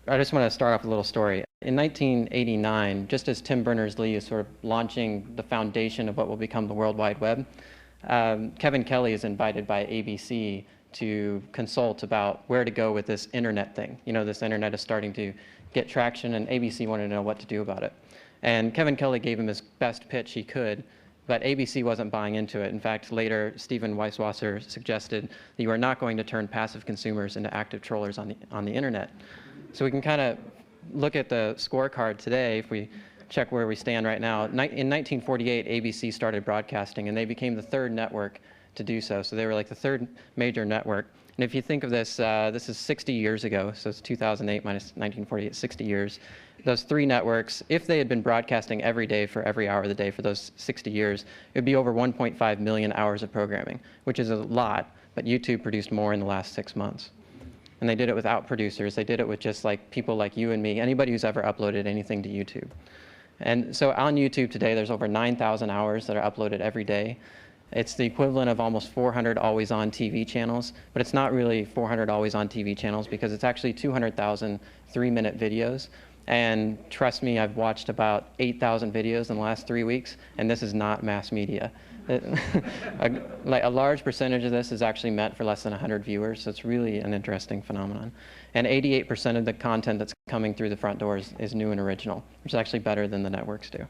I just want to start off with a little story. In 1989, just as Tim Berners-Lee is sort of launching the foundation of what will become the World Wide Web, Kevin Kelly is invited by ABC to consult about where to go with this internet thing. You know, this internet is starting to get traction, and ABC wanted to know what to do about it. And Kevin Kelly gave him his best pitch he could, but ABC wasn't buying into it. In fact, later, Stephen Weisswasser suggested that you are not going to turn passive consumers into active trollers on the internet. So we can kind of look at the scorecard today if we check where we stand right now. In 1948, ABC started broadcasting, and they became the third network to do so. So they were like the third major network. And if you think of this, this is 60 years ago, so it's 2008 minus 1948, 60 years. Those three networks, if they had been broadcasting every day for every hour of the day for those 60 years, it would be over 1.5 million hours of programming, which is a lot, but YouTube produced more in the last 6 months. And they did it without producers. They did it with just like people like you and me, anybody who's ever uploaded anything to YouTube. And so on YouTube today, there's over 9,000 hours that are uploaded every day. It's the equivalent of almost 400 always-on TV channels, but it's not really 400 always-on TV channels because it's actually 200,000 three-minute videos. And trust me, I've watched about 8,000 videos in the last 3 weeks, and this is not mass media. Like a large percentage of this is actually meant for less than 100 viewers, so it's really an interesting phenomenon. And 88% of the content that's coming through the front doors is new and original, which is actually better than the networks do.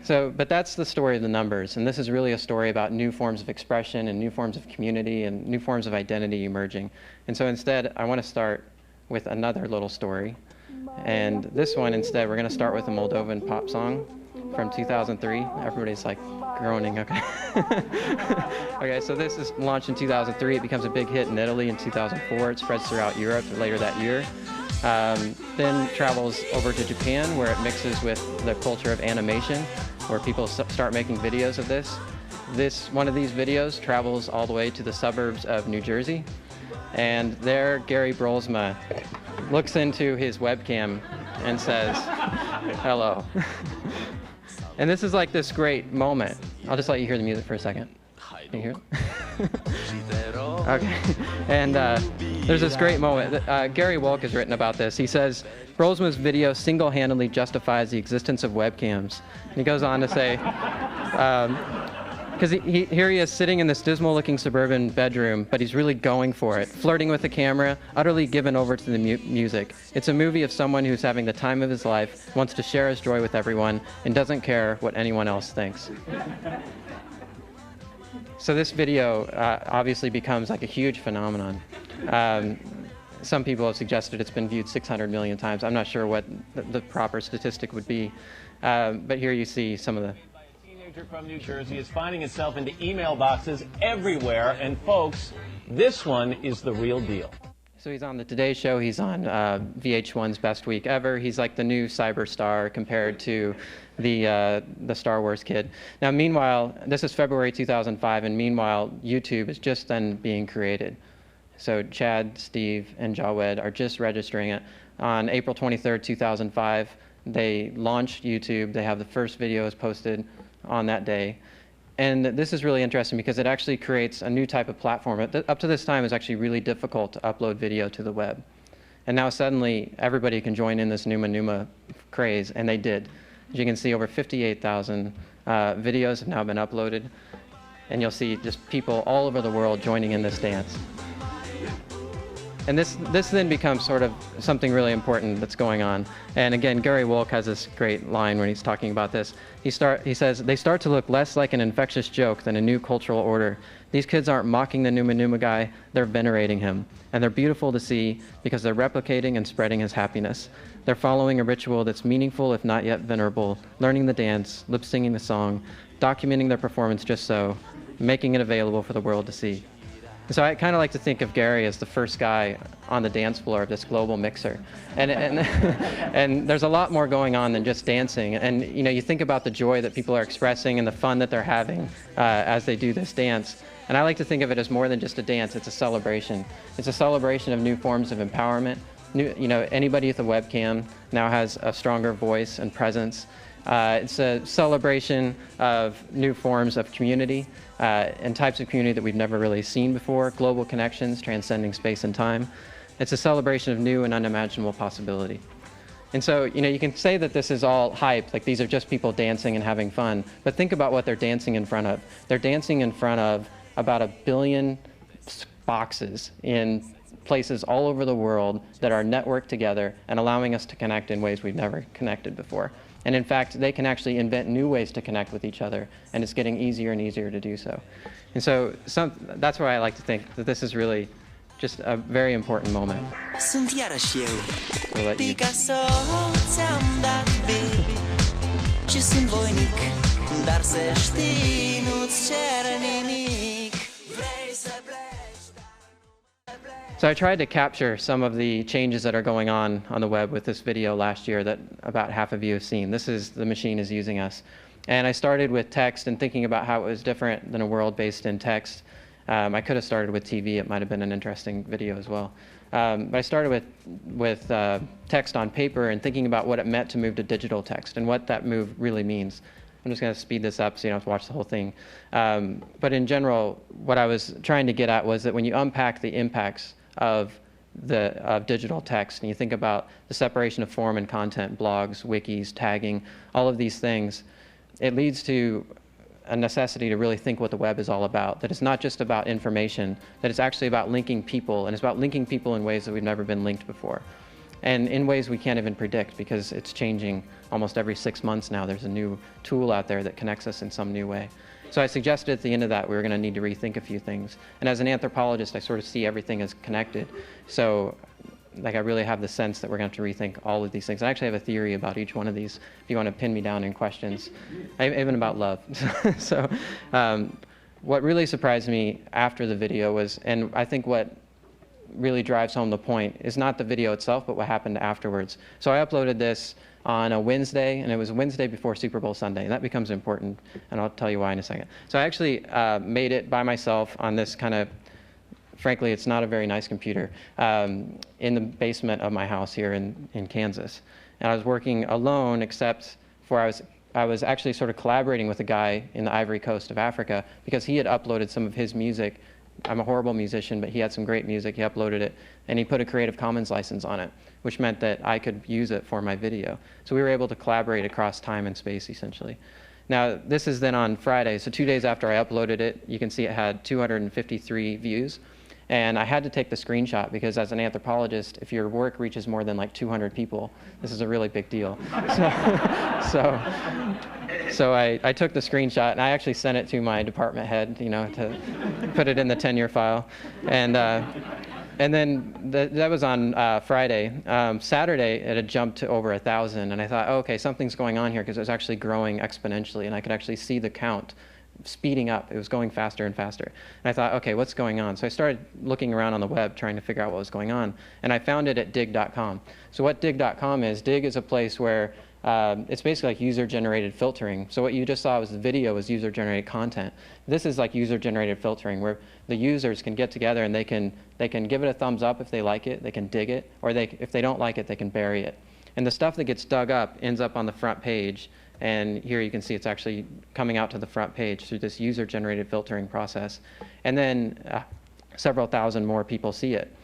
But that's the story of the numbers, and this is really a story about new forms of expression and new forms of community and new forms of identity emerging. And so instead, I want to start with another little story. And this one, instead, we're going to start with a Moldovan pop song from 2003. Everybody's like groaning, okay. Okay, so this is launched in 2003. It becomes a big hit in Italy in 2004. It spreads throughout Europe later that year. Then travels over to Japan, where it mixes with the culture of animation, where people start making videos of this. One of these videos travels all the way to the suburbs of New Jersey. And there, Gary Brolsma looks into his webcam and says, hello. And this is like this great moment. I'll just let you hear the music for a second. Can you hear it? Okay. And there's this great moment. Gary Wolk has written about this. He says, Brolsma's video single-handedly justifies the existence of webcams. And he goes on to say, because here he is sitting in this dismal-looking suburban bedroom, but he's really going for it, flirting with the camera, utterly given over to the music. It's a movie of someone who's having the time of his life, wants to share his joy with everyone, and doesn't care what anyone else thinks. So this video obviously becomes like a huge phenomenon. Some people have suggested it's been viewed 600 million times. I'm not sure what the proper statistic would be, but here you see some of the from New Jersey is finding itself into email boxes everywhere, and folks, this one is the real deal. So he's on the Today Show, he's on VH1's Best Week Ever, he's like the new cyberstar compared to the Star Wars kid. Now meanwhile, this is February 2005, and meanwhile YouTube is just then being created. So Chad, Steve, and Jawed are just registering it. On April 23rd, 2005, they launched YouTube, they have the first videos posted on that day. And this is really interesting because it actually creates a new type of platform. Up to this time, it was actually really difficult to upload video to the web. And now suddenly, everybody can join in this Numa Numa craze, and they did. As you can see, over 58,000 videos have now been uploaded. And you'll see just people all over the world joining in this dance. And this then becomes sort of something really important that's going on. And again, Gary Wolk has this great line when he's talking about this. He says, they start to look less like an infectious joke than a new cultural order. These kids aren't mocking the Numa Numa guy, they're venerating him. And they're beautiful to see because they're replicating and spreading his happiness. They're following a ritual that's meaningful if not yet venerable, learning the dance, lip-singing the song, documenting their performance just so, making it available for the world to see. So I kind of like to think of Gary as the first guy on the dance floor of this global mixer. And there's a lot more going on than just dancing. And you know, you think about the joy that people are expressing and the fun that they're having as they do this dance. And I like to think of it as more than just a dance, it's a celebration. It's a celebration of new forms of empowerment. Anybody with a webcam now has a stronger voice and presence. It's a celebration of new forms of community and types of community that we've never really seen before, global connections transcending space and time. It's a celebration of new and unimaginable possibility. And so, you can say that this is all hype, like these are just people dancing and having fun, but think about what they're dancing in front of. They're dancing in front of about 1 billion boxes in places all over the world that are networked together and allowing us to connect in ways we've never connected before. And in fact, they can actually invent new ways to connect with each other, and it's getting easier and easier to do so. And so that's why I like to think that this is really just a very important moment. Sunt iarăși eu, We'll let you- Picasso, ți-am dat bine și sunt voinic, dar să știi, nu-ți cer nimic. Vrei să pleci, dar nu pleci. So I tried to capture some of the changes that are going on the web with this video last year that about half of you have seen. This is the machine is using us. And I started with text and thinking about how it was different than a world based in text. I could have started with TV. It might have been an interesting video as well. But I started with text on paper and thinking about what it meant to move to digital text and what that move really means. I'm just going to speed this up so you don't have to watch the whole thing. But in general, what I was trying to get at was that when you unpack the impacts of digital text and you think about the separation of form and content, blogs, wikis, tagging, all of these things, it leads to a necessity to really think what the web is all about, that it's not just about information, that it's actually about linking people, and it's about linking people in ways that we've never been linked before, and in ways we can't even predict because it's changing almost every 6 months now. There's a new tool out there that connects us in some new way. So I suggested at the end of that we were going to need to rethink a few things. And as an anthropologist, I sort of see everything as connected. So I really have the sense that we're going to have to rethink all of these things. I actually have a theory about each one of these if you want to pin me down in questions, even about love. So what really surprised me after the video was, and I think what really drives home the point, is not the video itself, but what happened afterwards. So I uploaded this on a Wednesday, and it was Wednesday before Super Bowl Sunday, and that becomes important, and I'll tell you why in a second. So I actually made it by myself on this kind of, frankly, it's not a very nice computer, in the basement of my house here in Kansas. And I was working alone, except for I was actually sort of collaborating with a guy in the Ivory Coast of Africa because he had uploaded some of his music. I'm a horrible musician, but he had some great music. He uploaded it, and he put a Creative Commons license on it, which meant that I could use it for my video. So we were able to collaborate across time and space, essentially. Now, this is then on Friday, so 2 days after I uploaded it, you can see it had 253 views. And I had to take the screenshot because as an anthropologist, if your work reaches more than like 200 people, this is a really big deal. So I took the screenshot and I actually sent it to my department head, to put it in the tenure file. And then that was on Friday. Saturday, it had jumped to over 1,000. And I thought, oh, okay, something's going on here because it was actually growing exponentially. And I could actually see the count speeding up. It was going faster and faster. And I thought, okay, what's going on? So I started looking around on the web trying to figure out what was going on. And I found it at dig.com. So what dig.com is, dig is a place where it's basically like user-generated filtering. So what you just saw was the video was user-generated content. This is like user-generated filtering where the users can get together and they can give it a thumbs up if they like it, they can dig it, or if they don't like it, they can bury it. And the stuff that gets dug up ends up on the front page. And here you can see it's actually coming out to the front page through this user-generated filtering process. And then several thousand more people see it.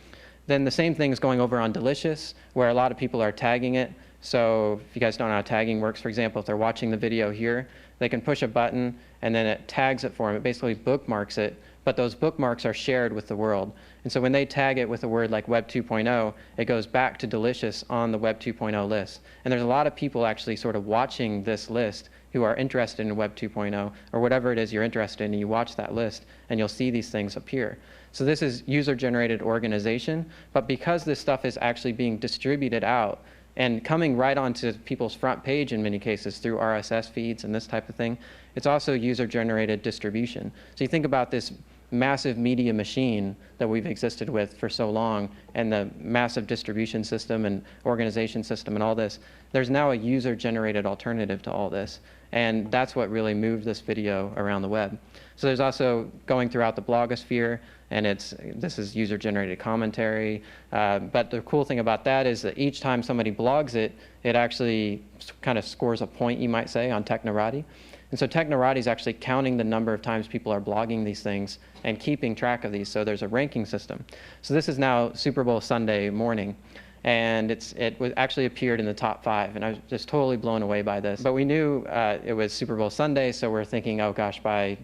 Then the same thing is going over on Delicious, where a lot of people are tagging it. So if you guys don't know how tagging works, for example, if they're watching the video here, they can push a button and then it tags it for them. It basically bookmarks it, but those bookmarks are shared with the world. And so when they tag it with a word like Web 2.0, it goes back to Delicious on the Web 2.0 list. And there's a lot of people actually sort of watching this list who are interested in Web 2.0 or whatever it is you're interested in, and you watch that list and you'll see these things appear. So this is user-generated organization, but because this stuff is actually being distributed out and coming right onto people's front page in many cases through RSS feeds and this type of thing, it's also user-generated distribution. So you think about this massive media machine that we've existed with for so long and the massive distribution system and organization system and all this, there's now a user-generated alternative to all this. And that's what really moved this video around the web. So there's also going throughout the blogosphere, and this is user-generated commentary. But the cool thing about that is that each time somebody blogs it, it actually kind of scores a point, you might say, on Technorati. And so Technorati is actually counting the number of times people are blogging these things and keeping track of these. So there's a ranking system. So this is now Super Bowl Sunday morning. And it actually appeared in the top 5, and I was just totally blown away by this. But we knew it was Super Bowl Sunday, so we're thinking, oh gosh, by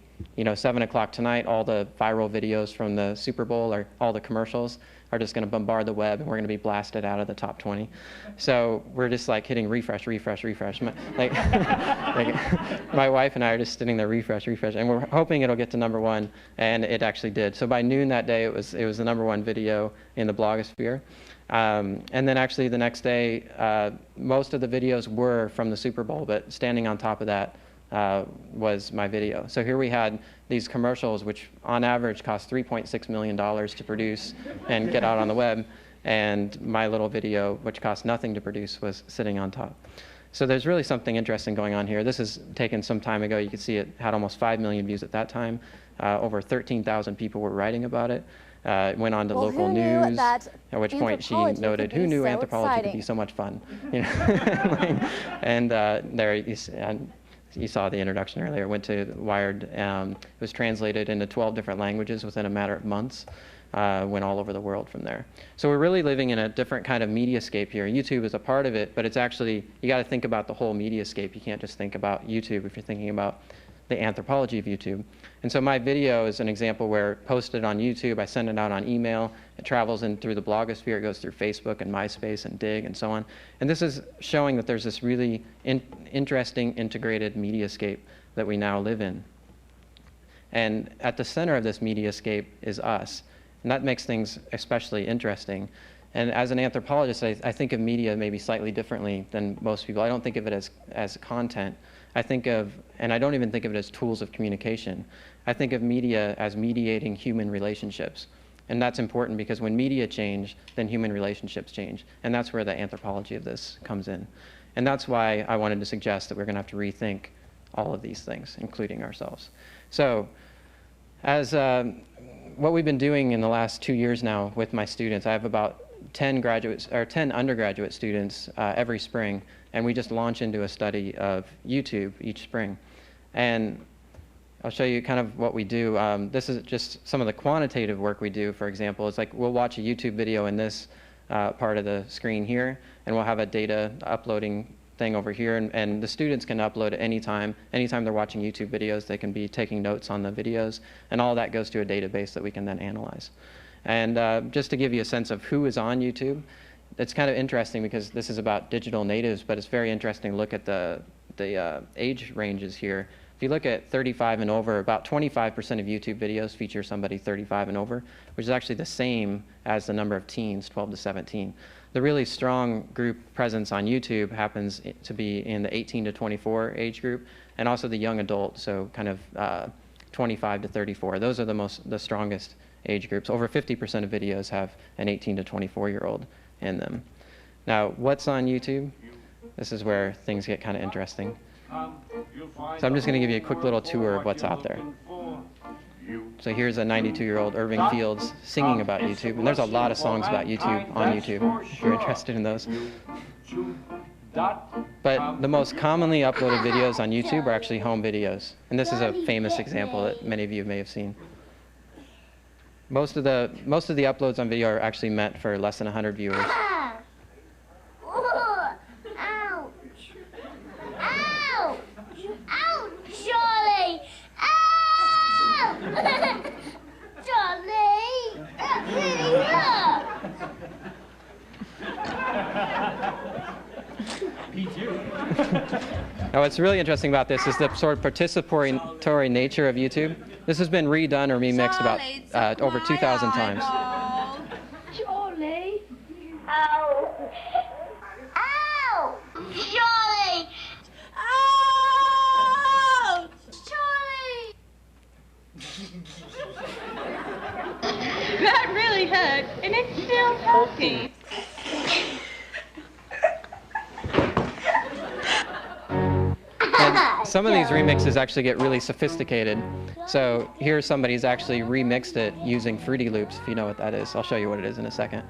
7 o'clock tonight, all the viral videos from the Super Bowl or all the commercials are just going to bombard the web, and we're going to be blasted out of the top 20. So we're just like hitting refresh, refresh, refresh. Like my wife and I are just sitting there, refresh, refresh, and we're hoping it'll get to #1, and it actually did. So by noon that day, it was the #1 video in the blogosphere. And then actually the next day, most of the videos were from the Super Bowl, but standing on top of that was my video. So here we had these commercials, which on average cost $3.6 million to produce and get out on the web, and my little video, which cost nothing to produce, was sitting on top. So there's really something interesting going on here. This is taken some time ago. You can see it had almost 5 million views at that time. Over 13,000 people were writing about it. It went on to local news, at which point she noted, who knew anthropology could be so much fun? And there you saw the introduction earlier, went to Wired. It was translated into 12 different languages within a matter of months, went all over the world from there. So we're really living in a different kind of mediascape here. YouTube is a part of it, but it's actually, you got to think about the whole mediascape. You can't just think about YouTube if you're thinking about the anthropology of YouTube. And so my video is an example where posted on YouTube, I send it out on email, it travels in through the blogosphere, it goes through Facebook and MySpace and Dig and so on. And this is showing that there's this really interesting integrated mediascape that we now live in. And at the center of this mediascape is us. And that makes things especially interesting. And as an anthropologist, I think of media maybe slightly differently than most people. I don't think of it as content. I think of, and I don't even think of it as tools of communication. I think of media as mediating human relationships. And that's important because when media change, then human relationships change. And that's where the anthropology of this comes in. And that's why I wanted to suggest that we're going to have to rethink all of these things, including ourselves. So as what we've been doing in the last 2 years now with my students, I have about 10 undergraduate students every spring, and we just launch into a study of YouTube each spring. And I'll show you kind of what we do. This is just some of the quantitative work we do. For example, it's like we'll watch a YouTube video in this part of the screen here, and we'll have a data uploading thing over here, and the students can upload at any time. Anytime they're watching YouTube videos, they can be taking notes on the videos, and all that goes to a database that we can then analyze. And just to give you a sense of who is on YouTube, it's kind of interesting because this is about digital natives, but it's very interesting to look at the age ranges here. If you look at 35 and over, about 25% of YouTube videos feature somebody 35 and over, which is actually the same as the number of teens, 12 to 17. The really strong group presence on YouTube happens to be in the 18 to 24 age group, and also the young adult, so kind of 25 to 34. Those are the strongest age groups. Over 50% of videos have an 18 to 24-year-old in them. Now, what's on YouTube? This is where things get kind of interesting. So I'm just going to give you a quick little tour of what's out there. So here's a 92-year-old Irving Fields singing about YouTube, and there's a lot of songs about YouTube on YouTube, if you're interested in those. But the most commonly uploaded videos on YouTube are actually home videos, and this is a famous example that many of you may have seen. Most of the uploads on video are actually meant for less than 100 viewers. Ouch! Ouch! Ouch, Charlie! Ow! Charlie! That really hurt! Now, what's really interesting about this is the sort of participatory nature of YouTube. This has been redone or remixed about over 2,000 times. Charlie! Ow! Ow! Charlie! Ow! Charlie! That really hurt, and it's still healthy. And some of these remixes actually get really sophisticated. So here somebody's actually remixed it using Fruity Loops, if you know what that is. I'll show you what it is in a second.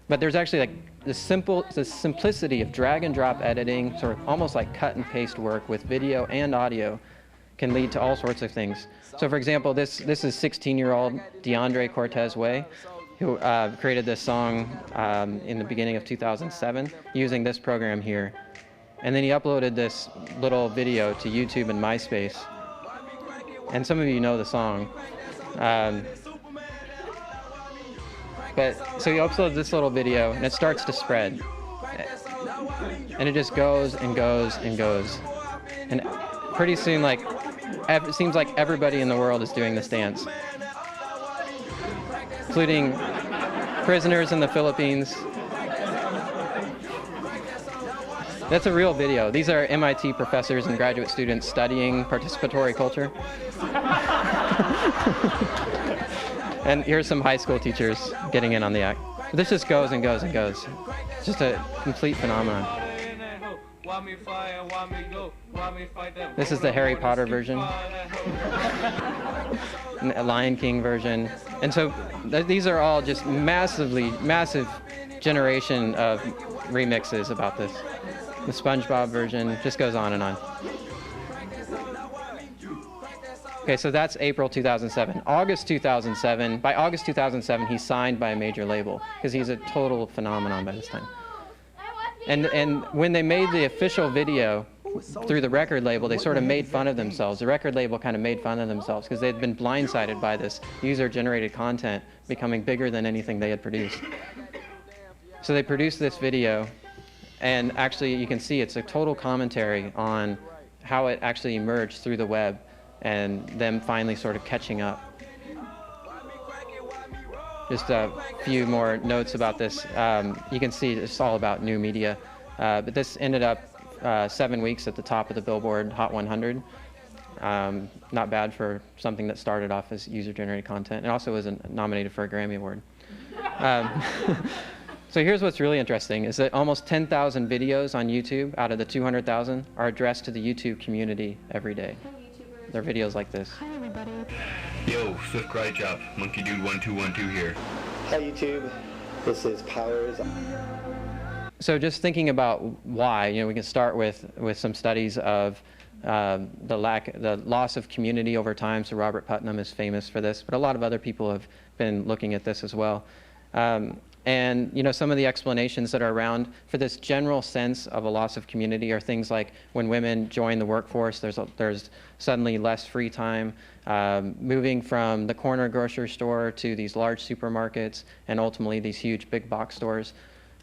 But there's actually like the simplicity of drag and drop editing, sort of almost like cut and paste work with video and audio can lead to all sorts of things. So for example, this is 16-year-old DeAndre Cortez Way, who created this song in the beginning of 2007 using this program here. And then he uploaded this little video to YouTube and MySpace. And some of you know the song. But so he uploads this little video and it starts to spread. And it just goes and goes and goes. And pretty soon, like, it seems like everybody in the world is doing this dance, including prisoners in the Philippines. That's a real video. These are MIT professors and graduate students studying participatory culture. And here's some high school teachers getting in on the act. This just goes and goes and goes. It's just a complete phenomenon. This is the Harry Potter version, and a Lion King version. And so these are all just massive generation of remixes about this. The SpongeBob version just goes on and on. Okay, so that's April 2007. August 2007, by August 2007, he's signed by a major label because he's a total phenomenon by this time. And when they made the official video through the record label, they sort of made fun of themselves. The record label kind of made fun of themselves because they'd been blindsided by this user-generated content becoming bigger than anything they had produced. So they produced this video, and actually you can see it's a total commentary on how it actually emerged through the web and them finally sort of catching up. Just a few more notes about this. You can see it's all about new media, but this ended up 7 weeks at the top of the Billboard Hot 100. Not bad for something that started off as user-generated content. It also was nominated for a Grammy Award. So here's what's really interesting, is that almost 10,000 videos on YouTube out of the 200,000 are addressed to the YouTube community every day. They're videos like this. Hi, everybody. Yo, Swift Krychov, Monkey Dude 1212 here. Hi YouTube, this is Powers. So just thinking about why, we can start with some studies of the loss of community over time. So Robert Putnam is famous for this, but a lot of other people have been looking at this as well. And some of the explanations that are around for this general sense of a loss of community are things like when women join the workforce, there's suddenly less free time, moving from the corner grocery store to these large supermarkets and ultimately these huge big box stores.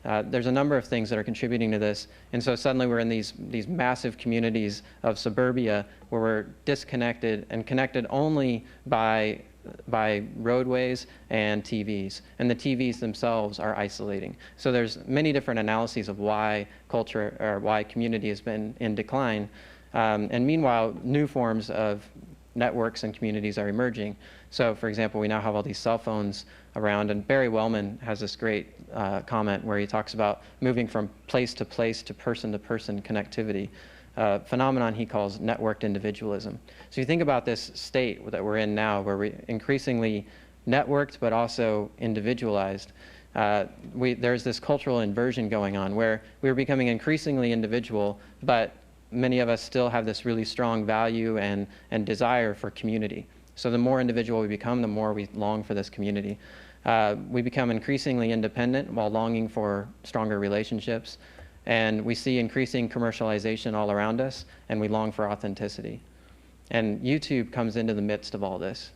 There's a number of things that are contributing to this, and so suddenly we're in these massive communities of suburbia where we're disconnected and connected only by roadways and TVs, and the TVs themselves are isolating. So there's many different analyses of why culture or why community has been in decline, and meanwhile new forms of networks and communities are emerging. So for example, we now have all these cell phones around, and Barry Wellman has this great comment where he talks about moving from place to person connectivity. Phenomenon he calls networked individualism. So you think about this state that we're in now, where we're increasingly networked but also individualized. There's this cultural inversion going on where we're becoming increasingly individual, but many of us still have this really strong value and desire for community. So the more individual we become, the more we long for this community. We become increasingly independent while longing for stronger relationships. And we see increasing commercialization all around us, and we long for authenticity. And YouTube comes into the midst of all this.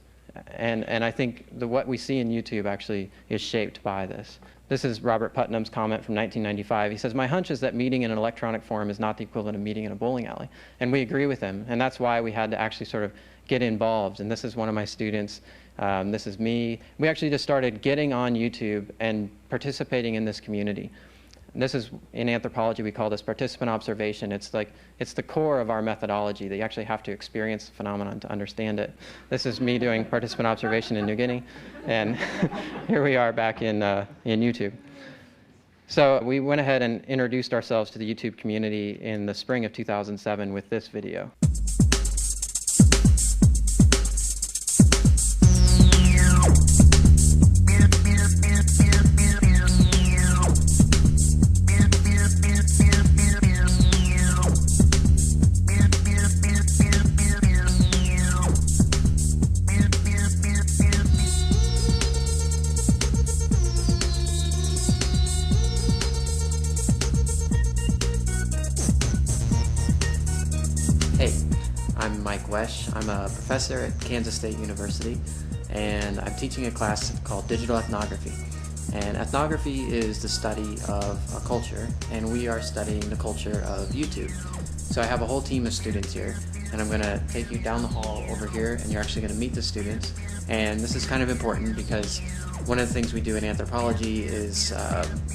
And I think what we see in YouTube actually is shaped by this. This is Robert Putnam's comment from 1995. He says, "My hunch is that meeting in an electronic forum is not the equivalent of meeting in a bowling alley." And we agree with him, and that's why we had to actually sort of get involved. And this is one of my students. This is me. We actually just started getting on YouTube and participating in this community. This is, in anthropology, we call this participant observation. It's the core of our methodology. That you actually have to experience the phenomenon to understand it. This is me doing participant observation in New Guinea, and here we are back in YouTube. So we went ahead and introduced ourselves to the YouTube community in the spring of 2007 with this video. Wesh. I'm a professor at Kansas State University, and I'm teaching a class called Digital Ethnography. And ethnography is the study of a culture, and we are studying the culture of YouTube. So I have a whole team of students here, and I'm going to take you down the hall over here, and you're actually going to meet the students. And this is kind of important because one of the things we do in anthropology is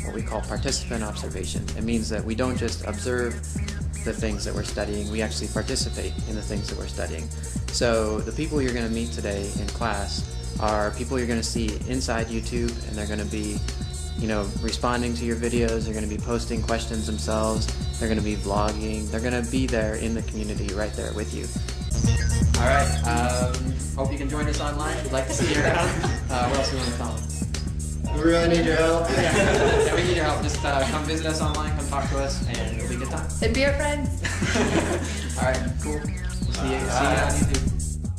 what we call participant observation. It means that we don't just observe the things that we're studying, we actually participate in the things that we're studying. So the people you're going to meet today in class are people you're going to see inside YouTube, and they're going to be, responding to your videos, they're going to be posting questions themselves, they're going to be vlogging, they're going to be there in the community right there with you. All right, hope you can join us online. We'd like to see you around. What else do you want to tell them? We really need your help. Yeah, we need your help. Just come visit us online, come talk to us, and it'll be a good time. And be our friends. All right, cool. See you on YouTube.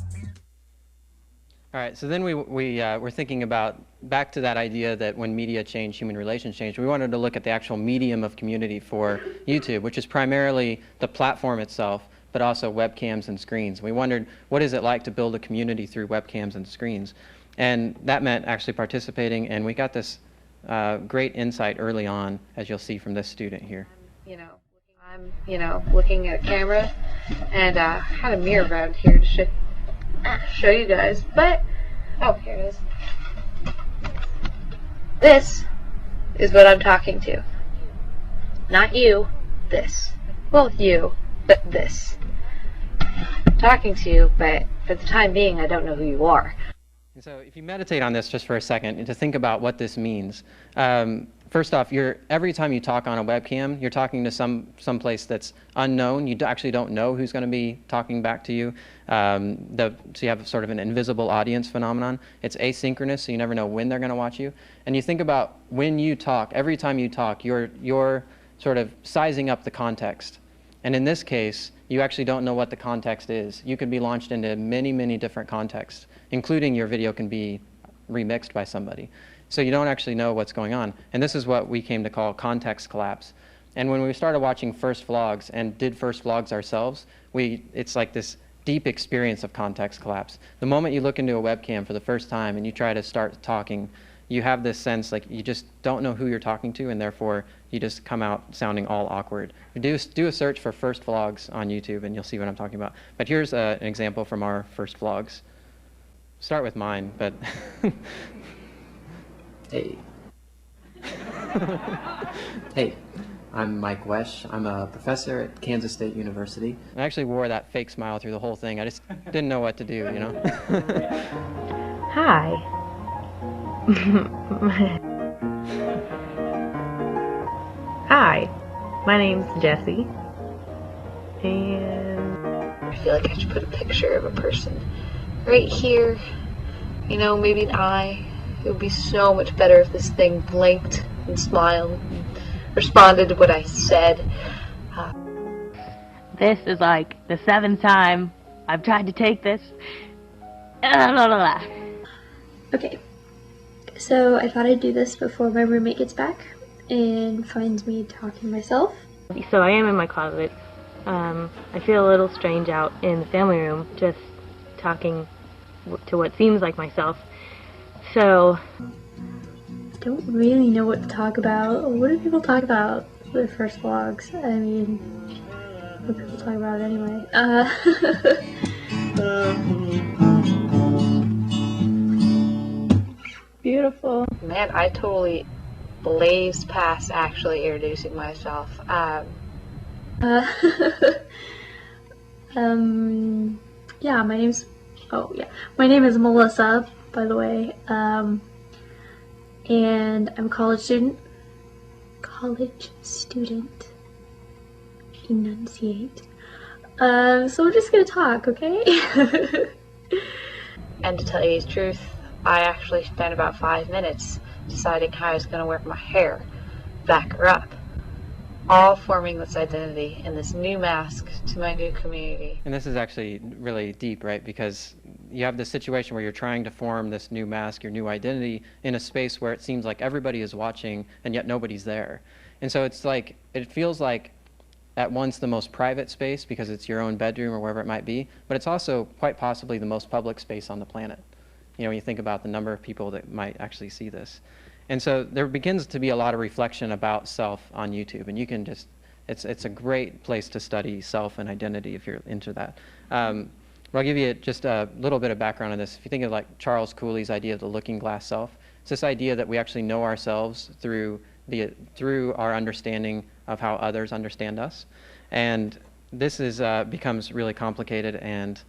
All right, so then we're thinking about back to that idea that when media change, human relations change. We wanted to look at the actual medium of community for YouTube, which is primarily the platform itself, but also webcams and screens. We wondered, what is it like to build a community through webcams and screens? And that meant actually participating, and we got this great insight early on, as you'll see from this student here. I'm looking at a camera, and I had a mirror around here to show you guys, but, oh, here it is. This is what I'm talking to. Not you, this. Well, you, but this. I'm talking to you, but for the time being, I don't know who you are. So if you meditate on this just for a second and to think about what this means, first off, every time you talk on a webcam, you're talking to some place that's unknown. You actually don't know who's going to be talking back to you. So you have sort of an invisible audience phenomenon. It's asynchronous, so you never know when they're going to watch you. And you think about when you talk, every time you talk, you're sort of sizing up the context. And in this case, you actually don't know what the context is. You could be launched into many, many different contexts, including your video can be remixed by somebody. So you don't actually know what's going on. And this is what we came to call context collapse. And when we started watching first vlogs and did first vlogs ourselves, it's like this deep experience of context collapse. The moment you look into a webcam for the first time and you try to start talking, you have this sense like you just don't know who you're talking to, and therefore you just come out sounding all awkward. Do a search for first vlogs on YouTube and you'll see what I'm talking about. But here's an example from our first vlogs. Start with mine, but hey. Hey, I'm Mike Wesh. I'm a professor at Kansas State University. I actually wore that fake smile through the whole thing. I just didn't know what to do, Hi. Hi, my name's Jessie, and I feel like I should put a picture of a person right here, maybe an eye. It would be so much better if this thing blinked and smiled and responded to what I said. This is like the 7th time I've tried to take this. Okay, so I thought I'd do this before my roommate gets back and finds me talking to myself. So I am in my closet. I feel a little strange out in the family room, just talking to what seems like myself. So I don't really know what to talk about. What do people talk about for their first vlogs? I mean, what do people talk about anyway? Beautiful. Man, I totally blazed past actually introducing myself. Yeah, my name is Melissa, by the way, and I'm a college student. Enunciate. So we're just gonna talk, okay? And to tell you the truth, I actually spent about 5 minutes deciding how I was going to wear my hair, back her up, all forming this identity and this new mask to my new community. And this is actually really deep, right? Because you have this situation where you're trying to form this new mask, your new identity, in a space where it seems like everybody is watching and yet nobody's there. And so it's like, it feels like at once the most private space because it's your own bedroom or wherever it might be, but it's also quite possibly the most public space on the planet. You know, when you think about the number of people that might actually see this. And so there begins to be a lot of reflection about self on YouTube, and you can just, it's a great place to study self and identity if you're into that. But I'll give you just a little bit of background on this. If you think of like Charles Cooley's idea of the looking glass self, it's this idea that we actually know ourselves through our understanding of how others understand us. And this is, becomes really complicated and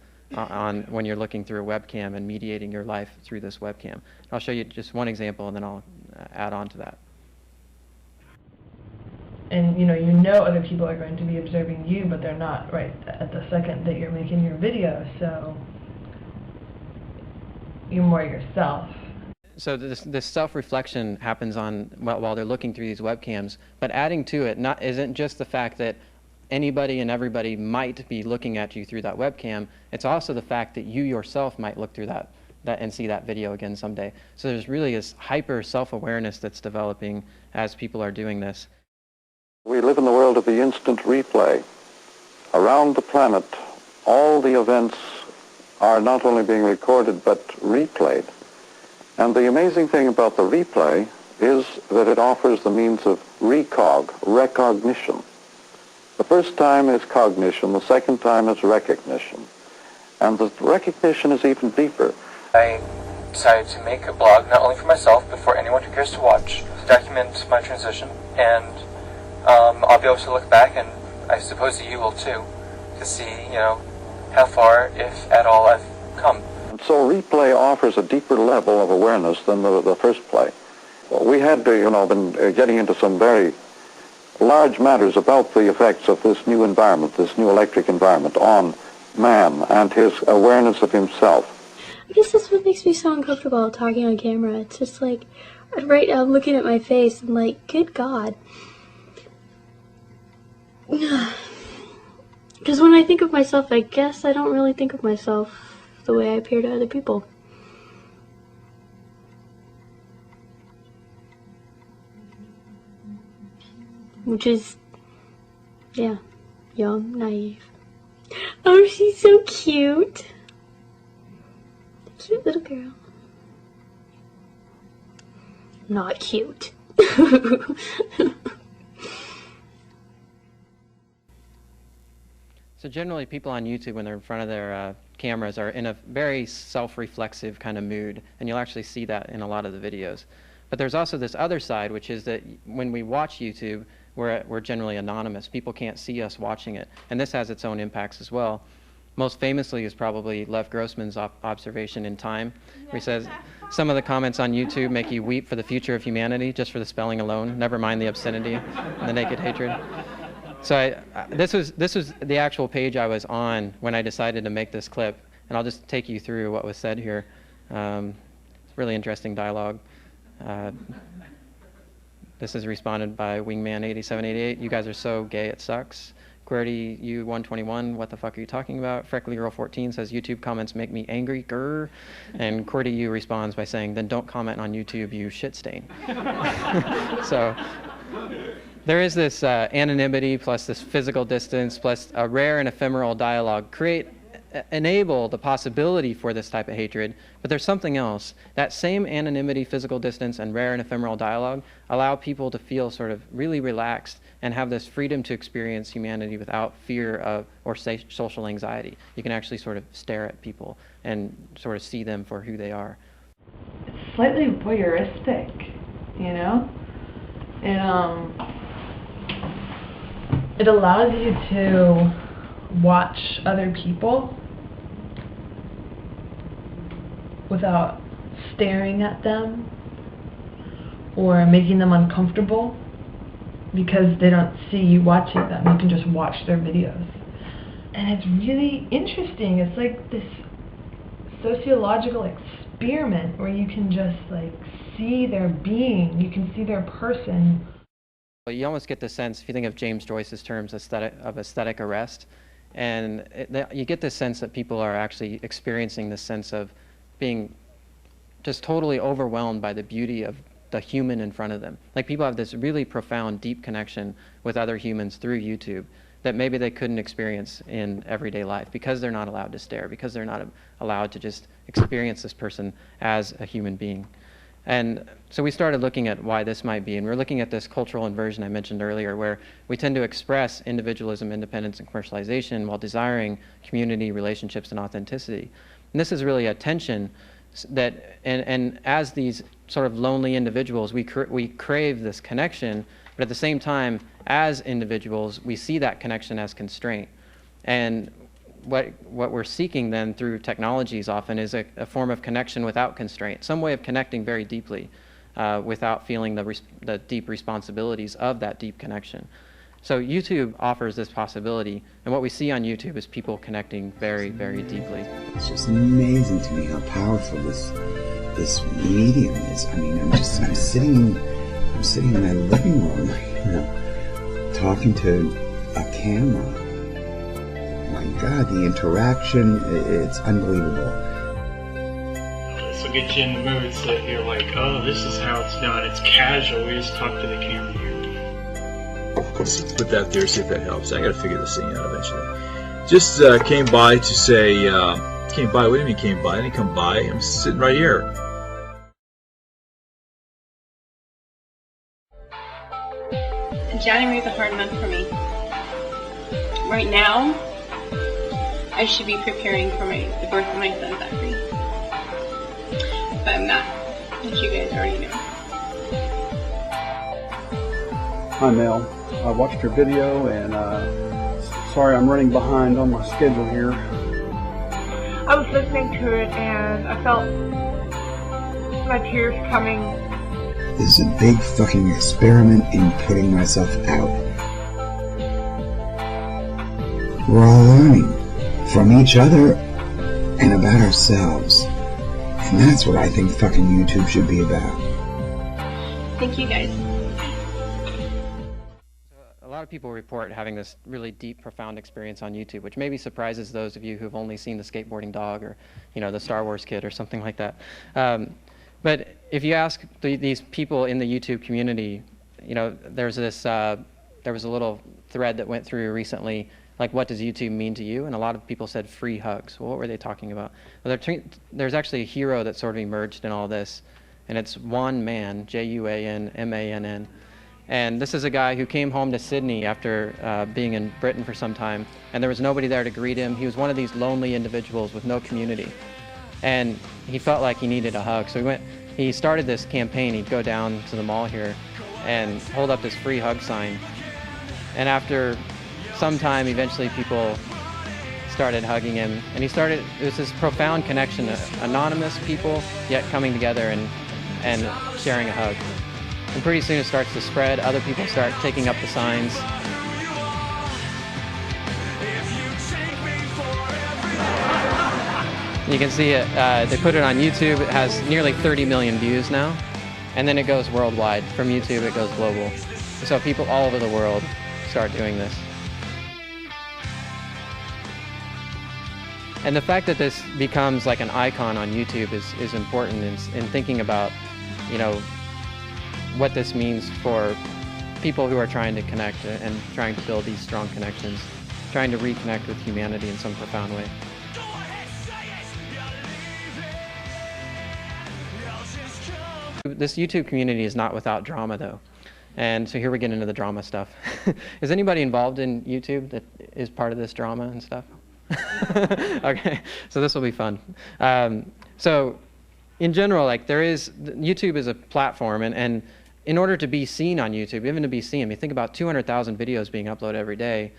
when you're looking through a webcam and mediating your life through this webcam. I'll show you just one example and then I'll add on to that. And you know other people are going to be observing you, but they're not right at the second that you're making your video, so you're more yourself. So this self-reflection happens on while they're looking through these webcams, but adding to it isn't just the fact that anybody and everybody might be looking at you through that webcam, it's also the fact that you yourself might look through that and see that video again someday. So there's really this hyper self-awareness that's developing as people are doing this. We live in the world of the instant replay. Around the planet, all the events are not only being recorded but replayed. And the amazing thing about the replay is that it offers the means of recognition. The first time is cognition, the second time is recognition. And the recognition is even deeper. I decided to make a blog not only for myself, but for anyone who cares to watch, to document my transition, and I'll be able to look back, and I suppose you will too, to see, how far, if at all, I've come. And so replay offers a deeper level of awareness than the first play. Well, we had, been getting into some very large matters about the effects of this new environment, this new electric environment on man and his awareness of himself. I guess that's what makes me so uncomfortable talking on camera. It's just like, right now I'm looking at my face and like, good God. Because when I think of myself, I guess I don't really think of myself the way I appear to other people. Which is, yeah, young, naive. Oh, she's so cute. Cute little girl. Not cute. So generally people on YouTube, when they're in front of their cameras, are in a very self-reflexive kind of mood, and you'll actually see that in a lot of the videos. But there's also this other side, which is that when we watch YouTube, we're generally anonymous. People can't see us watching it, and this has its own impacts as well. Most famously is probably Lev Grossman's observation in Time, where he says, some of the comments on YouTube make you weep for the future of humanity, just for the spelling alone, never mind the obscenity and the naked hatred. So this was the actual page I was on when I decided to make this clip, and I'll just take you through what was said here. It's really interesting dialogue. This is responded by Wingman8788. You guys are so gay it sucks. QWERTY U121, what the fuck are you talking about? Freckly Girl 14 says, YouTube comments make me angry, grr. And QWERTY U responds by saying, then don't comment on YouTube, you shit stain. So there is this anonymity plus this physical distance plus a rare and ephemeral dialogue enable the possibility for this type of hatred, but there's something else. That same anonymity, physical distance, and rare and ephemeral dialogue allow people to feel sort of really relaxed and have this freedom to experience humanity without fear of or social anxiety. You can actually sort of stare at people and sort of see them for who they are. It's slightly voyeuristic, It allows you to watch other people without staring at them or making them uncomfortable because they don't see you watching them. You can just watch their videos. And it's really interesting. It's like this sociological experiment where you can just like see their being, you can see their person. You almost get the sense, if you think of James Joyce's terms of aesthetic arrest, and you get this sense that people are actually experiencing this sense of being just totally overwhelmed by the beauty of the human in front of them. Like people have this really profound, deep connection with other humans through YouTube that maybe they couldn't experience in everyday life because they're not allowed to stare, because they're not allowed to just experience this person as a human being. And so we started looking at why this might be, and we're looking at this cultural inversion I mentioned earlier, where we tend to express individualism, independence, and commercialization while desiring community, relationships, and authenticity. And this is really a tension that, and as these sort of lonely individuals, we crave this connection, but at the same time, as individuals, we see that connection as constraint. And what we're seeking then through technologies often is a form of connection without constraint, some way of connecting very deeply without feeling the deep responsibilities of that deep connection. So YouTube offers this possibility, and what we see on YouTube is people connecting very, very deeply. It's just amazing to me how powerful this medium is. I mean, I'm sitting in my living room, you know, talking to a camera. My God, the interaction, it's unbelievable. This will get you in the mood so you're like, oh, this is how it's done. It's casual. We just talk to the camera here. Let's put that there, see if that helps. I gotta figure this thing out eventually. Just came by to say, came by, what do you mean came by? I didn't come by, I'm sitting right here. January is a hard month for me. Right now, I should be preparing for the birth of my son, Zachary. But I'm not, which you guys already know. Hi Mel, I watched your video and sorry I'm running behind on my schedule here. I was listening to it and I felt my tears coming. This is a big fucking experiment in putting myself out. We're all learning from each other and about ourselves. And that's what I think fucking YouTube should be about. Thank you guys. A lot of people report having this really deep, profound experience on YouTube, which maybe surprises those of you who've only seen the skateboarding dog or, you know, the Star Wars kid or something like that. But if you ask these people in the YouTube community, you know, there was a little thread that went through recently, like, what does YouTube mean to you? And a lot of people said free hugs. Well, what were they talking about? Well, there's actually a hero that sort of emerged in all this, and it's Juan Mann, Juanmann. And this is a guy who came home to Sydney after being in Britain for some time, and there was nobody there to greet him. He was one of these lonely individuals with no community, and he felt like he needed a hug. So he started this campaign. He'd go down to the mall here and hold up this free hug sign. And after some time, eventually people started hugging him, and it was this profound connection, anonymous people, yet coming together and sharing a hug. And pretty soon it starts to spread. Other people start taking up the signs. You can see it, they put it on YouTube. It has nearly 30 million views now. And then it goes worldwide. From YouTube, it goes global. So people all over the world start doing this. And the fact that this becomes like an icon on YouTube is important in thinking about, you know, what this means for people who are trying to connect and trying to build these strong connections, trying to reconnect with humanity in some profound way. This YouTube community is not without drama, though. And so here we get into the drama stuff. Is anybody involved in YouTube that is part of this drama and stuff? Okay, so this will be fun. So in general, like, YouTube is a platform, and in order to be seen on YouTube, even to be seen, I mean, think about 200,000 videos being uploaded every day,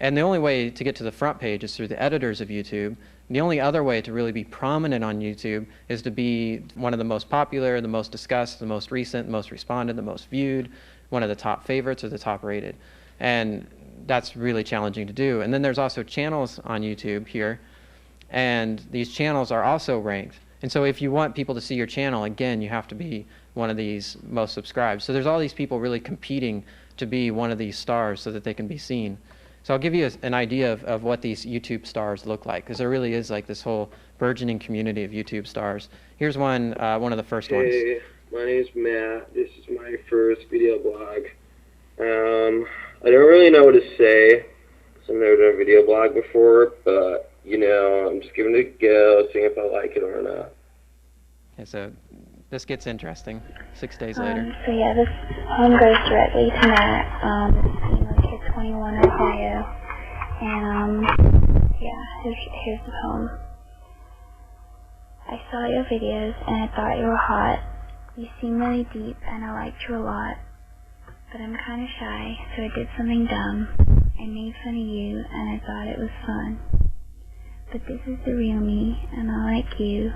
and the only way to get to the front page is through the editors of YouTube. The only other way to really be prominent on YouTube is to be one of the most popular, the most discussed, the most recent, the most responded, the most viewed, one of the top favorites or the top rated. And that's really challenging to do. And then there's also channels on YouTube here, and these channels are also ranked. And so if you want people to see your channel, again, you have to be one of these most subscribed. So there's all these people really competing to be one of these stars so that they can be seen. So I'll give you an idea of what these YouTube stars look like, because there really is like this whole burgeoning community of YouTube stars. Here's one of the first ones. Hey, my name's Matt. This is my first video blog. I don't really know what to say, I've never done a video blog before, but, you know, I'm just giving it a go, seeing if I like it or not. Okay, so this gets interesting 6 days later. So yeah, this poem goes directly to Matt, Kid 21 Ohio, and yeah, here's the poem. I saw your videos and I thought you were hot. You seem really deep and I liked you a lot, but I'm kind of shy, so I did something dumb. I made fun of you and I thought it was fun. But this is the real me and I like you,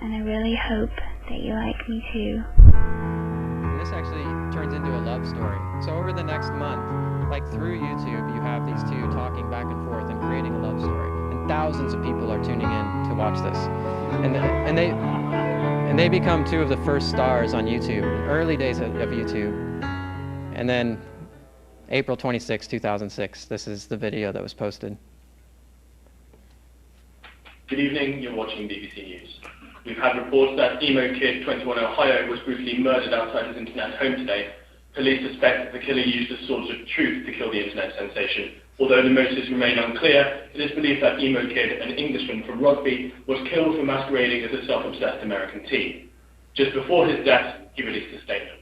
and I really hope that you like me too. And this actually turns into a love story. So over the next month, like through YouTube, you have these two talking back and forth and creating a love story. And thousands of people are tuning in to watch this. And they become two of the first stars on YouTube, early days of YouTube. And then April 26, 2006, this is the video that was posted. Good evening, you're watching BBC News. We've had reports that emo kid 21 Ohio was brutally murdered outside his internet home today. Police suspect that the killer used a source of truth to kill the internet sensation. Although the motives remain unclear, it is believed that emo kid, an Englishman from Rugby, was killed for masquerading as a self-obsessed American teen. Just before his death, he released a statement.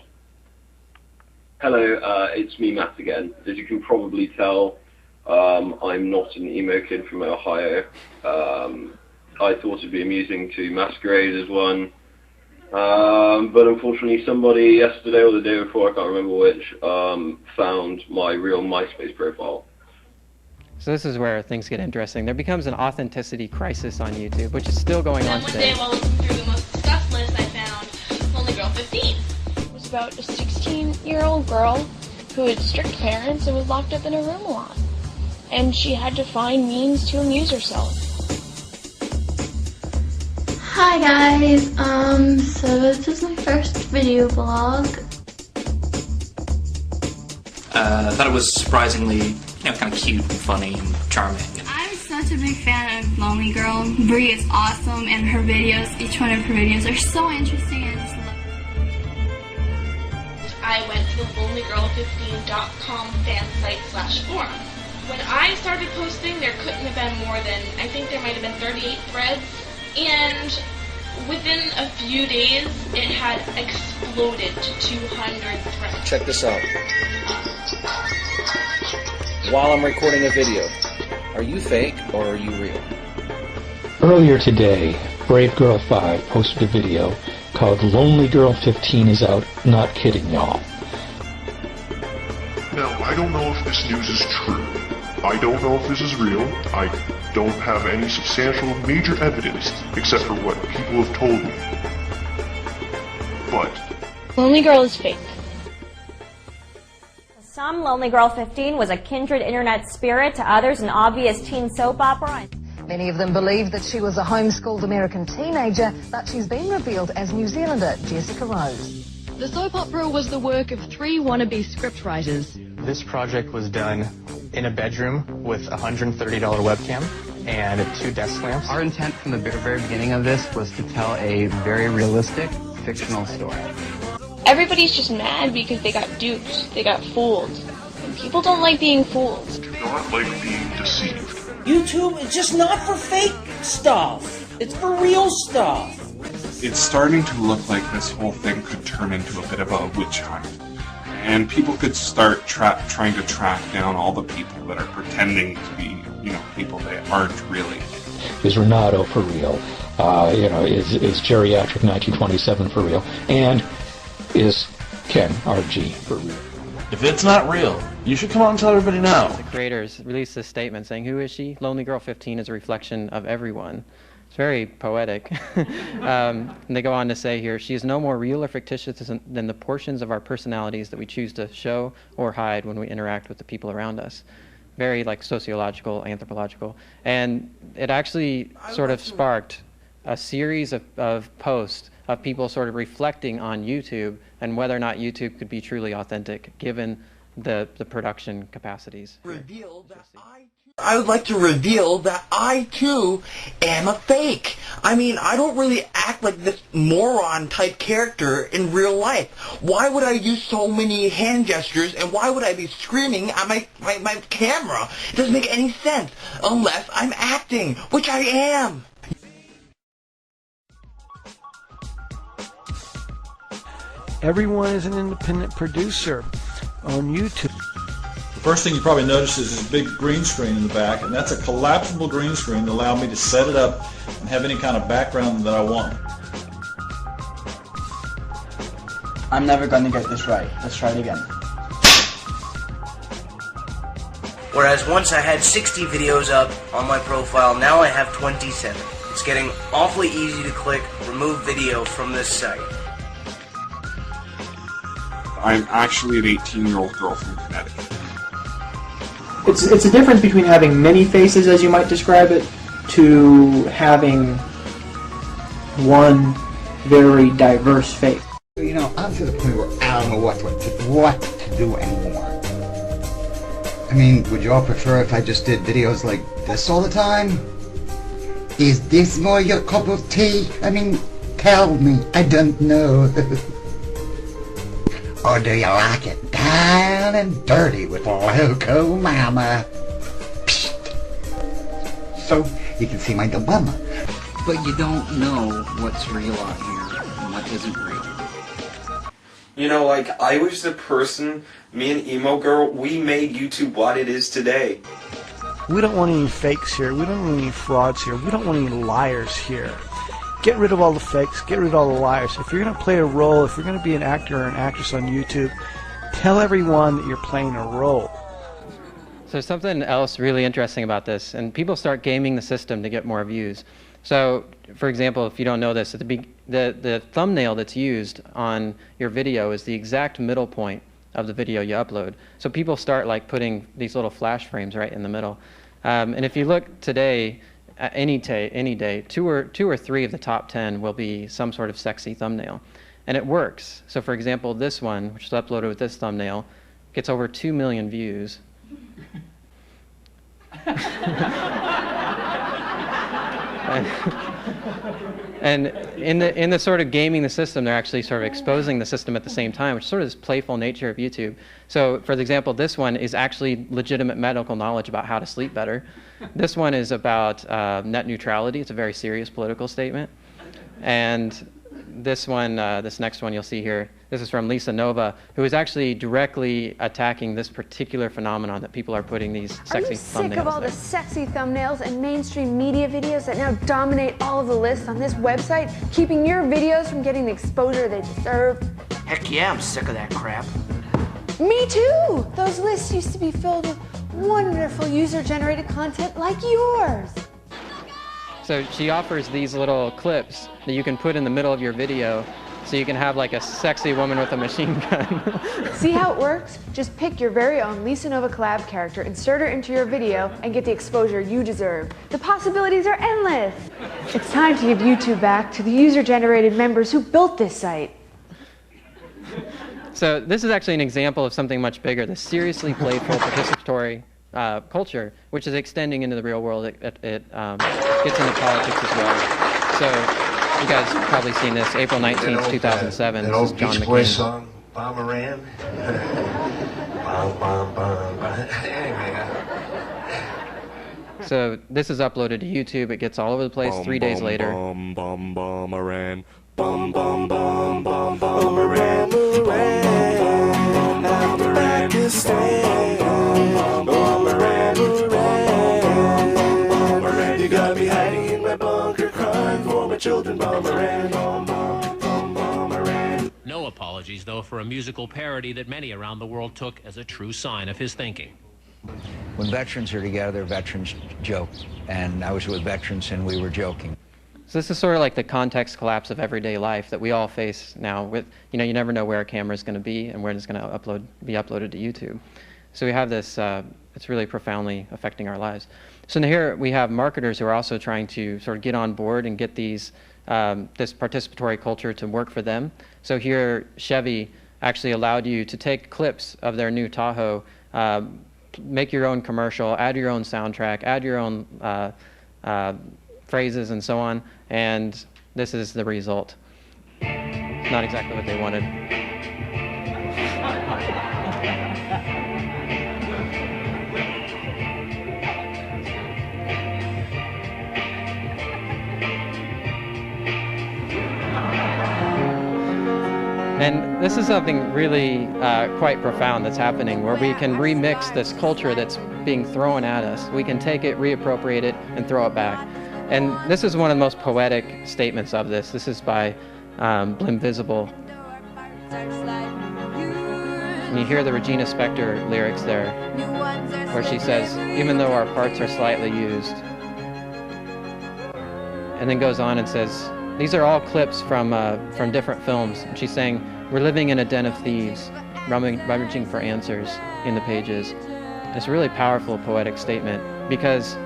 Hello, it's me, Matt, again. As you can probably tell, I'm not an emo kid from Ohio. I thought it'd be amusing to masquerade as one. But unfortunately somebody yesterday or the day before, I can't remember which, found my real MySpace profile. So this is where things get interesting. There becomes an authenticity crisis on YouTube, which is still going on today. One day while looking through the most discussed list, I found Lonely Girl 15. It was about a 16-year-old girl who had strict parents and was locked up in a room a lot. And she had to find means to amuse herself. Hi guys, so this is my first video blog. I thought it was surprisingly, kind of cute and funny and charming. I'm such a big fan of Lonely Girl. Brie is awesome, and her videos, each one of her videos are so interesting. I just love I went to the lonelygirl15.com fan site /forum. When I started posting, there couldn't have been more than, I think there might have been 38 threads, and within a few days, it had exploded to 200 threads. Check this out. While I'm recording a video, are you fake or are you real? Earlier today, Brave Girl 5 posted a video called Lonely Girl 15 is out, not kidding y'all. Now, I don't know if this news is true. I don't know if this is real. I don't have any substantial major evidence except for what people have told me. But Lonely Girl is fake. Some, Lonely Girl 15 was a kindred internet spirit, to others an obvious teen soap opera. Many of them believe that she was a homeschooled American teenager, but she's been revealed as New Zealander Jessica Rose. The soap opera was the work of 3 wannabe scriptwriters. This project was done in a bedroom with a $130 webcam and 2 desk lamps. Our intent from the very beginning of this was to tell a very realistic, fictional story. Everybody's just mad because they got duped, they got fooled. And people don't like being fooled. do not like being deceived. YouTube is just not for fake stuff. It's for real stuff. It's starting to look like this whole thing could turn into a bit of a witch hunt. And people could start trying to track down all the people that are pretending to be, people they aren't really. Is Renato for real? Is Geriatric 1927 for real? And is Ken RG for real? If it's not real, you should come out and tell everybody now. The creators released this statement saying, "Who is she? Lonely Girl 15 is a reflection of everyone." It's very poetic. And they go on to say here, "She is no more real or fictitious than the portions of our personalities that we choose to show or hide when we interact with the people around us." Very sociological, anthropological. And it actually sort of sparked a series of posts of people sort of reflecting on YouTube and whether or not YouTube could be truly authentic given the production capacities. I would like to reveal that I too am a fake. I mean, I don't really act act like this moron-type character in real life? Why would I use so many hand gestures, and why would I be screaming at my camera? It doesn't make any sense, unless I'm acting, which I am. Everyone is an independent producer on YouTube. The first thing you probably notice is this big green screen in the back, and that's a collapsible green screen that allows me to set it up and have any kind of background that I want. I'm never gonna get this right. Let's try it again. Whereas once I had 60 videos up on my profile, now I have 27. It's getting awfully easy to click remove video from this site. I'm actually an 18-year-old girl from Connecticut. It's a difference between having many faces, as you might describe it, to having one very diverse face. You know, I'm to the point where I don't know what to do anymore. I mean, would you all prefer if I just did videos like this all the time? Is this more your cup of tea? I mean, tell me. I don't know. Or do you like it down and dirty with Loco Mama? Psst. So, you can see my dilemma. But you don't know what's real out here and what isn't real. You know, like, I was the person, me and Emo Girl, we made YouTube what it is today. We don't want any fakes here. We don't want any frauds here. We don't want any liars here. Get rid of all the fakes. Get rid of all the liars. If you're going to play a role, if you're going to be an actor or an actress on YouTube, tell everyone that you're playing a role. So something else really interesting about this, and people start gaming the system to get more views. So, for example, if you don't know this, the thumbnail that's used on your video is the exact middle point of the video you upload. So people start like putting these little flash frames right in the middle. And if you look today, any day, two or three of the top 10 will be some sort of sexy thumbnail. And it works. So for example, this one, which is uploaded with this thumbnail, gets over 2 million views. And in the sort of gaming the system, they're actually sort of exposing the system at the same time, which is sort of this playful nature of YouTube. So, for example, this one is actually legitimate medical knowledge about how to sleep better. This one is about net neutrality. It's a very serious political statement. And this one, this next one you'll see here, this is from Lisa Nova, who is actually directly attacking this particular phenomenon that people are putting these sexy thumbnails there. Are you sick of all the sexy thumbnails and mainstream media videos that now dominate all of the lists on this website, keeping your videos from getting the exposure they deserve? Heck yeah, I'm sick of that crap. Me too! Those lists used to be filled with wonderful user-generated content like yours. So she offers these little clips that you can put in the middle of your video so you can have like a sexy woman with a machine gun. See how it works? Just pick your very own Lisa Nova collab character, insert her into your video, and get the exposure you deserve. The possibilities are endless. It's time to give YouTube back to the user-generated members who built this site. So this is actually an example of something much bigger, the seriously playful, participatory culture, which is extending into the real world. It gets into politics as well. So you guys have probably seen this, April 19th, 2007. That old Beach Boys song, Bomberan. So this is uploaded to YouTube. It gets all over the place 3 days later. Bomberan. Bum bum bum bum bomberan. You got me hiding in my bunker, crying for my children. Bomberan. No apologies, though, for a musical parody that many around the world took as a true sign of his thinking. When veterans are together, veterans joke, and I was with veterans and we were joking. So this is sort of like the context collapse of everyday life that we all face now. With, you know, you never know where a camera is going to be and where it's going to be uploaded to YouTube. So we have this, it's really profoundly affecting our lives. So now here we have marketers who are also trying to sort of get on board and get these, this participatory culture to work for them. So here Chevy actually allowed you to take clips of their new Tahoe, make your own commercial, add your own soundtrack, add your own phrases and so on, and this is the result. Not exactly what they wanted. And this is something really quite profound that's happening, where we can remix this culture that's being thrown at us. We can take it, reappropriate it, and throw it back. And this is one of the most poetic statements of this. This is by Blim Visible. And you hear the Regina Spektor lyrics there, where she says, even though our parts are slightly used. And then goes on and says, these are all clips from different films. And she's saying, we're living in a den of thieves, rummaging for answers in the pages. It's a really powerful poetic statement, because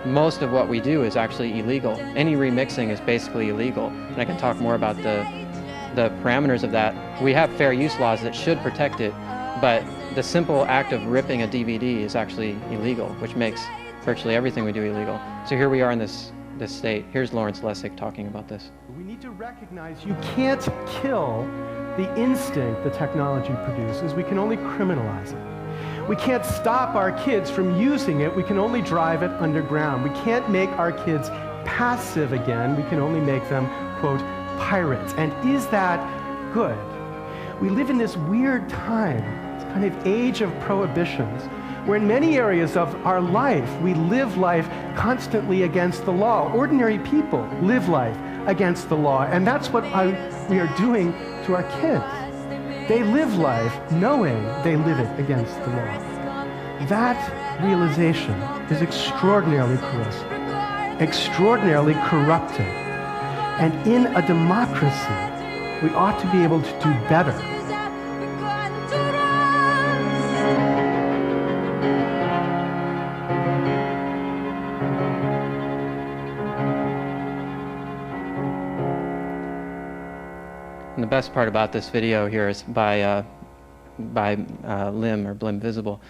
most of what we do is actually illegal. Any remixing is basically illegal. And I can talk more about the parameters of that. We have fair use laws that should protect it, but the simple act of ripping a DVD is actually illegal, which makes virtually everything we do illegal. So here we are in this state. Here's Lawrence Lessig talking about this. We need to recognize you can't kill the instinct the technology produces. We can only criminalize it. We can't stop our kids from using it. We can only drive it underground. We can't make our kids passive again. We can only make them, quote, pirates. And is that good? We live in this weird time, this kind of age of prohibitions, where in many areas of our life, we live life constantly against the law. Ordinary people live life against the law, and that's what we are doing to our kids. They live life knowing they live it against the law. That realization is extraordinarily corrosive, extraordinarily corrupting. And in a democracy, we ought to be able to do better. And the best part about this video here is by Blim Visible.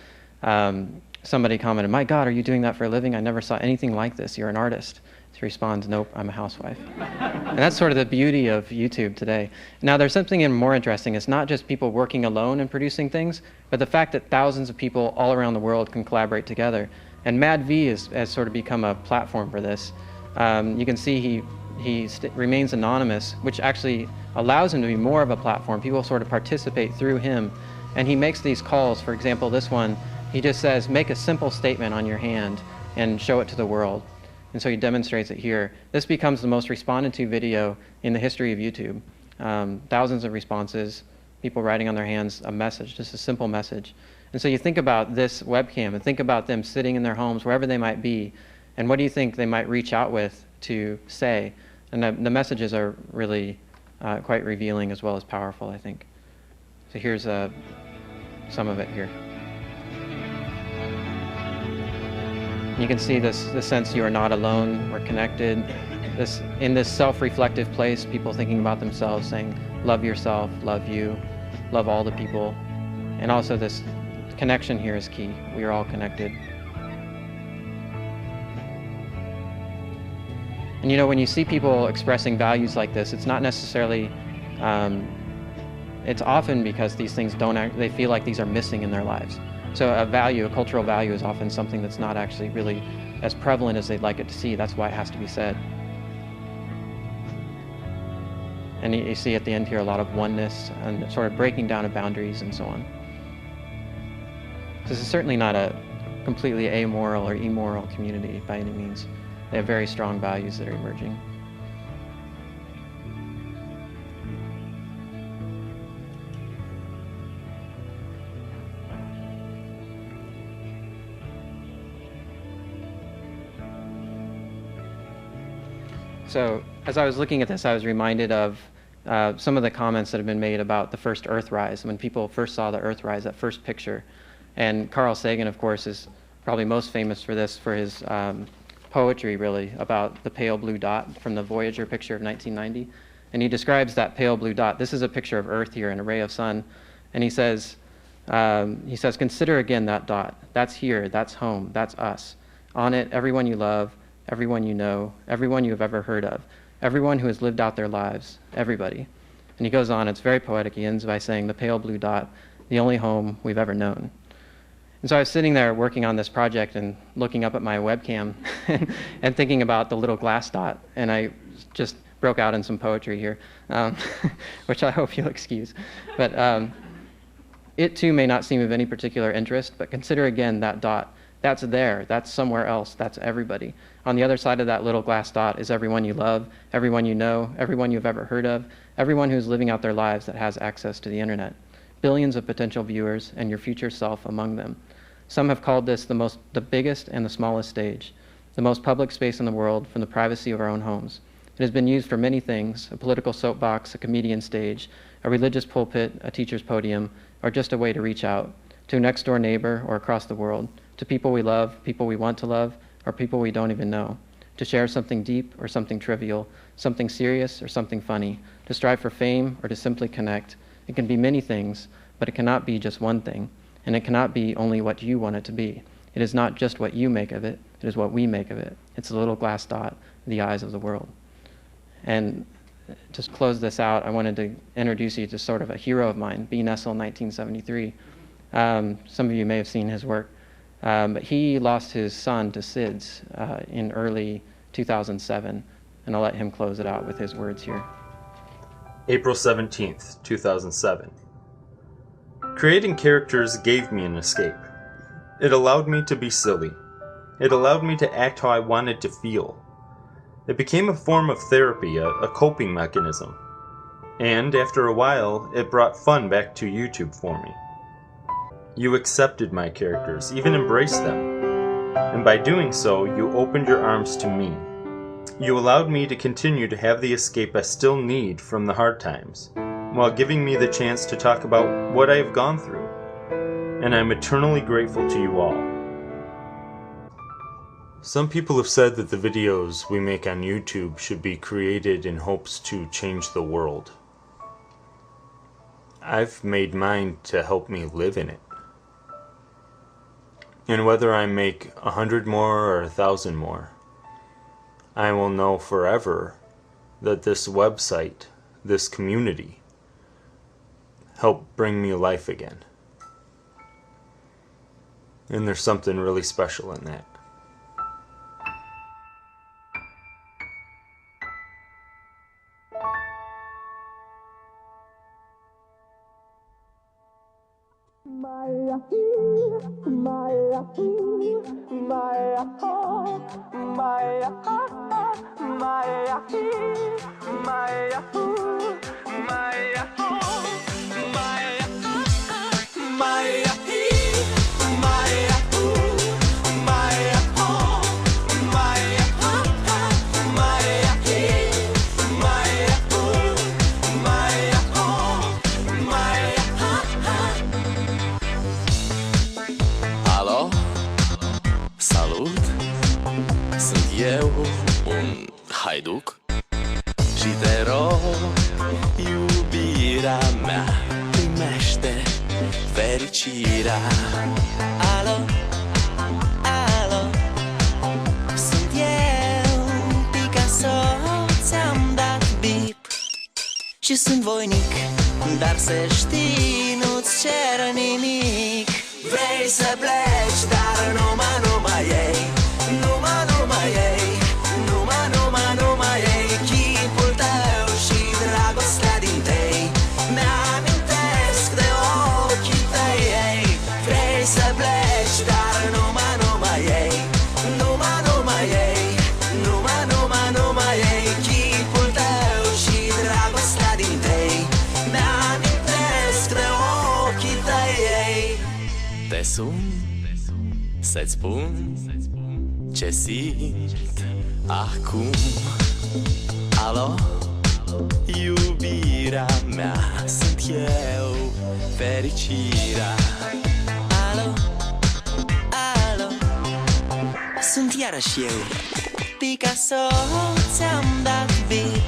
Somebody commented, "My God, are you doing that for a living? I never saw anything like this. You're an artist." She responds, "Nope, I'm a housewife." And that's sort of the beauty of YouTube today. Now, there's something even more interesting. It's not just people working alone and producing things, but the fact that thousands of people all around the world can collaborate together. And MadV has sort of become a platform for this. You can see he remains anonymous, which actually allows him to be more of a platform. People sort of participate through him. And he makes these calls. For example, this one, he just says, make a simple statement on your hand and show it to the world. And so he demonstrates it here. This becomes the most responded to video in the history of YouTube. Thousands of responses, people writing on their hands a message, just a simple message. And so you think about this webcam and think about them sitting in their homes, wherever they might be, and what do you think they might reach out with to say? And the messages are really quite revealing as well as powerful, I think. So here's some of it here. You can see the sense you are not alone, we're connected. In this self-reflective place, people thinking about themselves, saying, love yourself, love you, love all the people. And also this connection here is key. We are all connected. And you know, when you see people expressing values like this, it's not necessarily, it's often because these things they feel like these are missing in their lives. So a value, a cultural value, is often something that's not actually really as prevalent as they'd like it to see. That's why it has to be said. And you see at the end here a lot of oneness and sort of breaking down of boundaries and so on. This is certainly not a completely amoral or immoral community by any means. They have very strong values that are emerging. So as I was looking at this, I was reminded of some of the comments that have been made about the first Earthrise, when people first saw the Earthrise, that first picture. And Carl Sagan, of course, is probably most famous for this, for his poetry, really, about the pale blue dot from the Voyager picture of 1990. And he describes that pale blue dot. This is a picture of Earth here, and a ray of sun. And he says, consider again that dot. That's here, that's home, that's us. On it, everyone you love, everyone you know, everyone you have ever heard of. everyone who has lived out their lives, everybody. And he goes on, it's very poetic. He ends by saying, the pale blue dot, the only home we've ever known. And so I was sitting there working on this project and looking up at my webcam and thinking about the little glass dot, and I just broke out in some poetry here, which I hope you'll excuse. But it too may not seem of any particular interest, but consider again that dot. That's there, that's somewhere else, that's everybody. On the other side of that little glass dot is everyone you love, everyone you know, everyone you've ever heard of, everyone who's living out their lives that has access to the internet. Billions of potential viewers and your future self among them. Some have called this the biggest and the smallest stage, the most public space in the world from the privacy of our own homes. It has been used for many things, a political soapbox, a comedian stage, a religious pulpit, a teacher's podium, or just a way to reach out to a next-door neighbor or across the world, to people we love, people we want to love, or people we don't even know, to share something deep or something trivial, something serious or something funny, to strive for fame or to simply connect. It can be many things, but it cannot be just one thing, and it cannot be only what you want it to be. It is not just what you make of it, it is what we make of it. It's a little glass dot, the eyes of the world. And to close this out, I wanted to introduce you to sort of a hero of mine, B. Nessel, 1973. Some of you may have seen his work. But he lost his son to SIDS in early 2007, and I'll let him close it out with his words here. April 17th, 2007. Creating characters gave me an escape. It allowed me to be silly. It allowed me to act how I wanted to feel. It became a form of therapy, a coping mechanism. And after a while, it brought fun back to YouTube for me. You accepted my characters, even embraced them. And by doing so, you opened your arms to me. You allowed me to continue to have the escape I still need from the hard times, while giving me the chance to talk about what I have gone through. And I'm eternally grateful to you all. Some people have said that the videos we make on YouTube should be created in hopes to change the world. I've made mine to help me live in it. And whether I make 100 more or 1,000 more, I will know forever that this website, this community, helped bring me life again. And there's something really special in that. Alo? Salut! Sunt eu, un haiduc, și te rog, iubirea mea, primește fericirea. Alo? Alo? Sunt eu, Picasso, ți-am dat bip și sunt voinic, dar să știi, nu-ți cer nimic. Vrei să pleci, dar numai ei, numai ei, numai ei, chipul tău și dragostea din tei, mi-amintesc de ochii tăi, ei. Vrei să pleci, dar numai ei, numai ei, numai ei, chipul tău și dragostea din tei, mi-amintesc de ochii tăi, ei. Te sun să-ți spun ce simt acum. Alo? Iubirea mea, sunt eu, fericirea. Alo? Alo? Sunt iarăși eu, Picasso, ți-am dat bip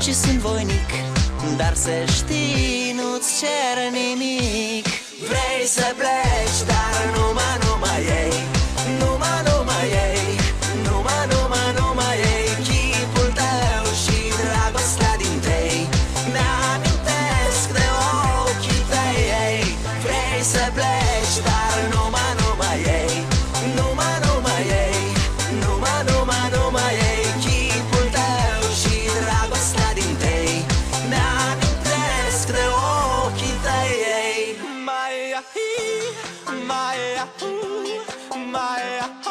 și sunt voinic, dar să știi, nu-ți cer nimic. Vrei să pleci, dar numai ei, numai ei, numai ei, chipul tău my Yahoo, my Yahoo.